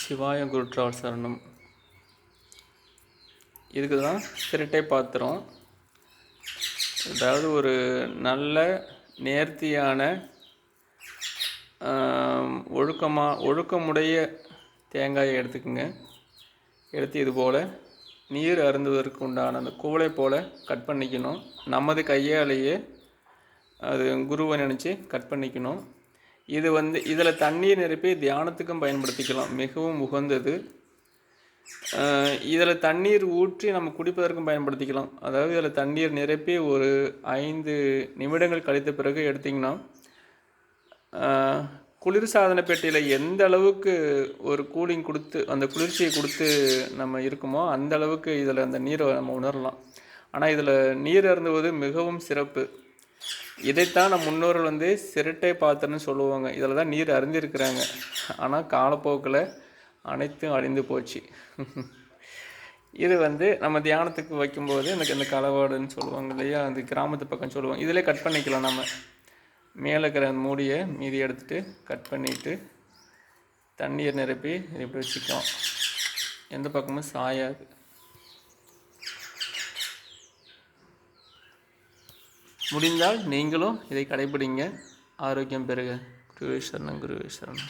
சிவாய குருட்ரால் சரணம். இதுக்கு தான் சிரட்டை பாத்திரம். அதாவது ஒரு நல்ல நேர்த்தியான ஒழுக்கமுடைய தேங்காயை எடுத்துக்கோங்க. எடுத்து இது போல் நீர் அருந்துவதற்கு உண்டான அந்த குவளை போல் கட் பண்ணிக்கணும். நமது கையாலேயே அது குருவை நினச்சி கட் பண்ணிக்கணும். இது இதில் தண்ணீர் நிரப்பி தியானத்துக்கும் பயன்படுத்திக்கலாம், மிகவும் உகந்தது. இதில் தண்ணீர் ஊற்றி நம்ம குடிப்பதற்கும் பயன்படுத்திக்கலாம். அதாவது இதில் தண்ணீர் நிரப்பி ஒரு 5 நிமிடங்கள் கழித்த பிறகு எடுத்திங்கன்னா குளிர்சாதன பெட்டியில் எந்த அளவுக்கு ஒரு கூலிங் கொடுத்து அந்த குளிர்ச்சியை கொடுத்து நம்ம இருக்குமோ அந்த அளவுக்கு இதில் அந்த நீரை நம்ம உணரலாம். ஆனால் இதில் நீர் அருந்துவது மிகவும் சிறப்பு. இதைத்தான் நம்ம முன்னோர்கள் சிரட்டை பாத்திரம்னு சொல்லுவாங்க. இதில் தான் நீர் அருந்திருக்கிறாங்க. ஆனால் காலப்போக்கில் அனைத்தும் அழிந்து போச்சு. இது நம்ம தியானத்துக்கு வைக்கும்போது எனக்கு இந்த களவாடுன்னு சொல்லுவாங்க இல்லையா, அந்த கிராமத்து பக்கம் சொல்லுவாங்க. இதிலே கட் பண்ணிக்கலாம். நம்ம மேலே இருக்கிற அந்த மூடியை மீதி எடுத்துகிட்டு கட் பண்ணிவிட்டு தண்ணீர் நிரப்பி இப்படி வச்சுக்கலாம். எந்த பக்கமும் சாயாது. முடிந்தால் நீங்களும் இதை கடைபிடிங்க. ஆரோக்கியம் பெறுக. குருவே சரணம், குருவே சரணம்.